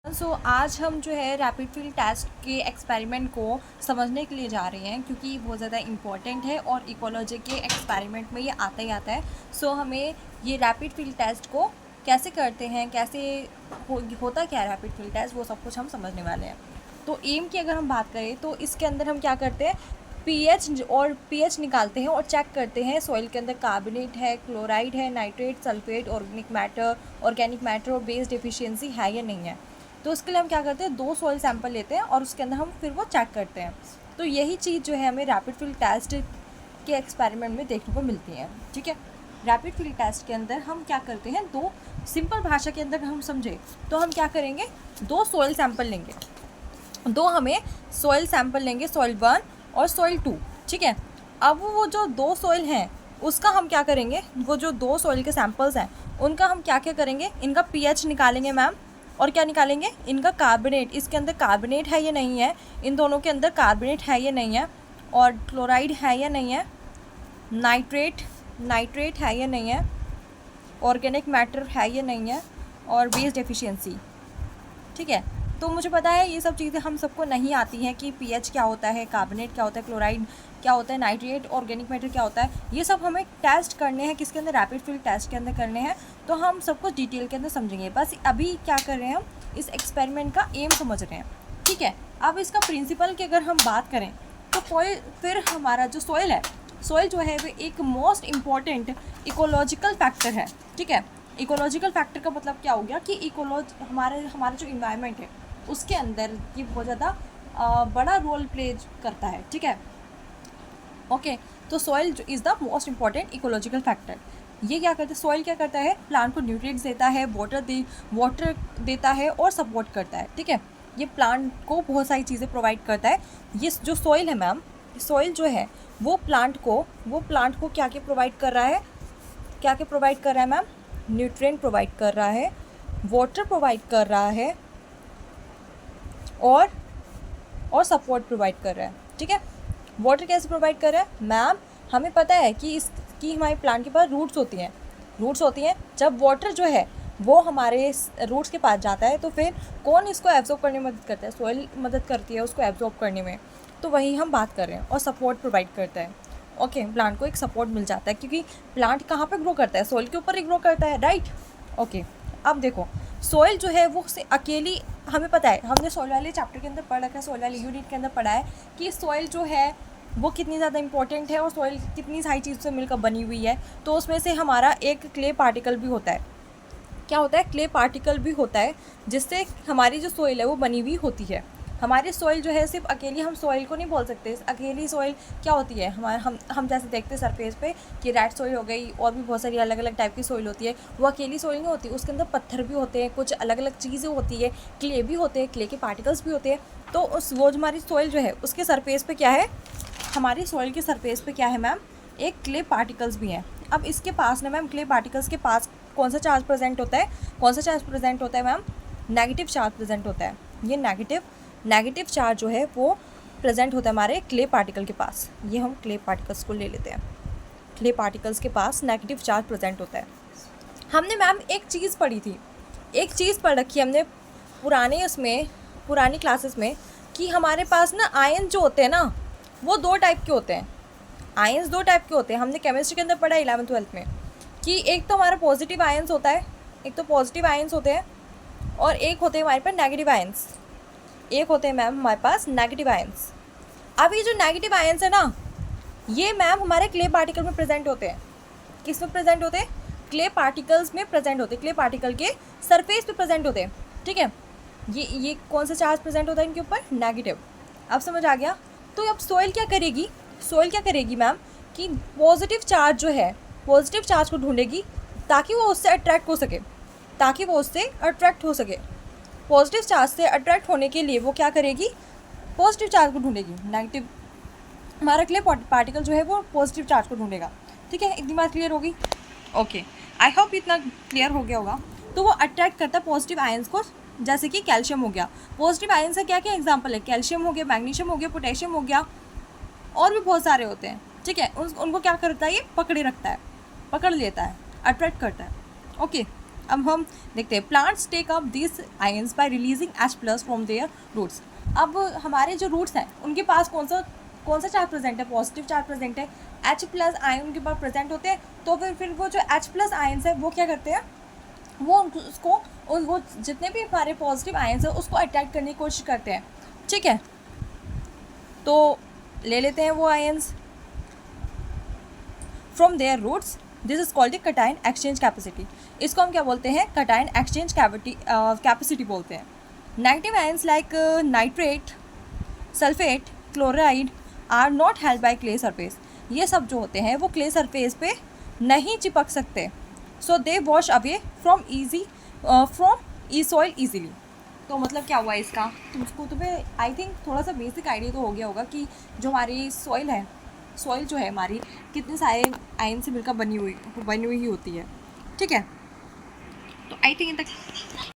आज हम जो है रैपिड फील्ड टेस्ट के एक्सपेरिमेंट को समझने के लिए जा रहे हैं, क्योंकि ये बहुत ज़्यादा इम्पॉर्टेंट है और इकोलॉजी के एक्सपेरिमेंट में ये आता ही आता है। हमें ये रैपिड फील्ड टेस्ट को कैसे करते हैं, कैसे होता क्या है रैपिड फील्ड टेस्ट, वो सब कुछ हम समझने वाले हैं। तो एम की अगर हम बात करें तो इसके अंदर हम क्या करते हैं, पीएच निकालते हैं और चेक करते हैं सॉइल के अंदर कार्बोनेट है, क्लोराइड है, नाइट्रेट, सल्फेट, ऑर्गेनिक मैटर और बेस डेफिशिएंसी है या नहीं है। तो उसके लिए हम क्या करते हैं, 2 सॉइल सैंपल लेते हैं और उसके अंदर हम फिर वो चेक करते हैं। तो यही चीज़ जो है हमें रैपिड फील्ड टेस्ट के एक्सपेरिमेंट में देखने को मिलती है। ठीक है, रैपिड फील्ड टेस्ट के अंदर हम क्या करते हैं, 2 सिंपल भाषा के अंदर हम समझे तो हम क्या करेंगे, 2 सॉइल सैंपल लेंगे, 2 हमें सॉइल सैंपल लेंगे, सॉइल 1 और सॉइल 2। ठीक है, अब वो जो 2 सॉइल हैं उसका हम क्या करेंगे, वो जो 2 सॉइल के सैंपल्स हैं उनका हम क्या क्या करेंगे, इनका पीएच निकालेंगे मैम, और क्या निकालेंगे, इनका कार्बोनेट, इसके अंदर कार्बोनेट है या नहीं है, इन दोनों के अंदर कार्बोनेट है या नहीं है, और क्लोराइड है या नहीं है, नाइट्रेट है या नहीं है, ऑर्गेनिक मैटर है या नहीं है, और बेस डेफिशिएंसी। ठीक है, तो मुझे पता है ये सब चीज़ें हम सबको नहीं आती हैं कि पीएच क्या होता है, कार्बोनेट क्या होता है, क्लोराइड क्या होता है, नाइट्रेट, ऑर्गेनिक मैटर क्या होता है, ये सब हमें टेस्ट करने हैं, किसके अंदर, रैपिड फील्ड टेस्ट के अंदर करने हैं। तो हम सब कुछ डिटेल के अंदर समझेंगे। बस अभी क्या कर रहे हैं, हम इस एक्सपेरिमेंट का एम समझ रहे हैं। ठीक है, अब इसका प्रिंसिपल की अगर हम बात करें तो फिर हमारा जो सॉइल है, सॉइल जो है वो एक मोस्ट इम्पॉर्टेंट इकोलॉजिकल फैक्टर है। ठीक है, इकोलॉजिकल फैक्टर का मतलब क्या हो गया कि हमारा जो इन्वायरमेंट है उसके अंदर ये बहुत ज़्यादा बड़ा रोल प्ले करता है। ठीक है, ओके, तो soil is the most important ecological factor. ये क्या करता है, सॉइल क्या करता है, प्लांट को न्यूट्रिएंट्स देता है, वाटर देता है और सपोर्ट करता है। ठीक है, ये प्लांट को बहुत सारी चीज़ें प्रोवाइड करता है। ये जो सॉइल है मैम, सॉइल जो है वो प्लांट को क्या क्या प्रोवाइड कर रहा है, मैम, न्यूट्रिएंट प्रोवाइड कर रहा है, वाटर प्रोवाइड कर रहा है और सपोर्ट प्रोवाइड कर रहा है। ठीक है, वाटर कैसे प्रोवाइड कर रहा है मैम, हमें पता है कि हमारे प्लांट के पास रूट्स होती हैं। जब वाटर जो है वो हमारे रूट्स के पास जाता है तो फिर कौन इसको एब्जॉर्ब करने में मदद करता है, सॉइल मदद करती है उसको एब्जॉर्ब करने में। तो वही हम बात कर रहे हैं, और सपोर्ट प्रोवाइड करता है। ओके, प्लांट को एक सपोर्ट मिल जाता है, क्योंकि प्लांट कहाँ पे ग्रो करता है, सॉइल के ऊपर ही ग्रो करता है, राइट। ओके, अब देखो सॉइल जो है वो अकेली, हमें पता है, हमने सॉइल वाले चैप्टर के अंदर पढ़ रखा है, सॉइल वाले यूनिट के अंदर पढ़ा है कि सॉइल जो है वो कितनी ज़्यादा इंपॉर्टेंट है और सॉइल कितनी सारी चीज़ से मिलकर बनी हुई है। तो उसमें से हमारा एक क्ले पार्टिकल भी होता है। क्या होता है, क्ले पार्टिकल भी होता है, जिससे हमारी जो सॉइल है वो बनी हुई होती है। हमारी सॉइल जो है सिर्फ अकेली, हम सॉइल को नहीं बोल सकते, अकेली सॉइल क्या होती है, हम जैसे देखते हैं सरफेस पे कि रेड सॉइल हो गई, और भी बहुत सारी अलग अलग टाइप की सॉइल होती है। वो अकेली सॉइल नहीं होती, उसके अंदर पत्थर भी होते हैं, कुछ अलग अलग चीज़ें होती है, क्ले भी होते हैं, क्ले के पार्टिकल्स भी होते हैं। तो वो जो हमारी सॉइल जो है उसके सरफेस पे क्या है, हमारी सॉइल के सरफेस पे क्या है मैम, एक क्ले पार्टिकल्स भी हैं। अब इसके पास ना मैम, क्ले पार्टिकल्स के पास कौन सा चार्ज प्रेजेंट होता है, मैम, नेगेटिव चार्ज प्रेजेंट होता है। ये नेगेटिव चार्ज जो है वो प्रेजेंट होता है हमारे क्ले पार्टिकल के पास। ये हम क्ले पार्टिकल्स को ले लेते हैं, क्ले पार्टिकल्स के पास नेगेटिव चार्ज प्रेजेंट होता है। हमने मैम एक चीज़ पढ़ रखी है हमने पुरानी क्लासेस में, कि हमारे पास ना आयन जो होते हैं ना वो 2 टाइप के होते हैं। आयंस 2 टाइप के होते हैं, हमने केमिस्ट्री के अंदर पढ़ा 11th-12th में, कि एक तो हमारा पॉजिटिव आयंस होता है, और एक होते हैं हमारे पास नेगेटिव आयंस। अब ये जो नेगेटिव आयंस है ना, ये मैम हमारे क्ले पार्टिकल में प्रेजेंट होते हैं। किस में प्रेजेंट होते हैं, क्ले पार्टिकल्स में प्रेजेंट होते हैं, क्ले पार्टिकल के सरफेस पे प्रेजेंट होते हैं। ठीक है, ये कौन सा चार्ज प्रेजेंट होता है इनके ऊपर, नेगेटिव। अब समझ आ गया। तो अब सॉइल क्या करेगी मैम, कि पॉजिटिव चार्ज को ढूंढेगी ताकि वो उससे अट्रैक्ट हो सके। पॉजिटिव चार्ज से अट्रैक्ट होने के लिए वो क्या करेगी, पॉजिटिव चार्ज को ढूंढेगी। नेगेटिव, हमारा क्ले पार्टिकल जो है वो पॉजिटिव चार्ज को ढूंढेगा। ठीक है, इतनी बात क्लियर होगी। ओके, आई होप इतना क्लियर हो गया होगा। तो वो अट्रैक्ट करता है पॉजिटिव आयंस को, जैसे कि कैल्शियम हो गया। पॉजिटिव आयंस का क्या क्या एग्जांपल है, कैल्शियम हो गया, मैग्नीशियम हो गया, पोटेशियम हो गया, और भी बहुत सारे होते हैं। ठीक है, उनको क्या करता है, ये पकड़ लेता है, अट्रैक्ट करता है। ओके, अब हम देखते हैं plants take up this ions by releasing H+ from their roots. अब हमारे जो रूट्स हैं उनके पास कौन सा चार्ज प्रेजेंट है, पॉजिटिव चार्ज प्रेजेंट है, H+ आयन उनके पास प्रेजेंट होते हैं। तो फिर वो जो H+ आयन्स है वो क्या करते हैं, वो जितने भी हमारे पॉजिटिव आयन्स है उसको अट्रैक्ट करने की कोशिश करते हैं। ठीक है, तो ले लेते हैं वो ions from their roots. This is called cation exchange capacity. इसको हम क्या बोलते हैं, कटायन एक्सचेंज कैपेसिटी बोलते हैं। Negative ions like nitrate, sulphate, chloride are not held by clay surface. ये सब जो होते हैं वो क्ले सरफेस पे नहीं चिपक सकते। So they wash away from the soil easily. तो मतलब क्या हुआ इसका, तुम्हें आई थिंक थोड़ा सा बेसिक आइडिया तो हो गया होगा कि जो हमारी सॉइल जो है हमारी कितने सारे आयन से मिलकर बनी हुई ही होती है। ठीक है, तो आई थिंक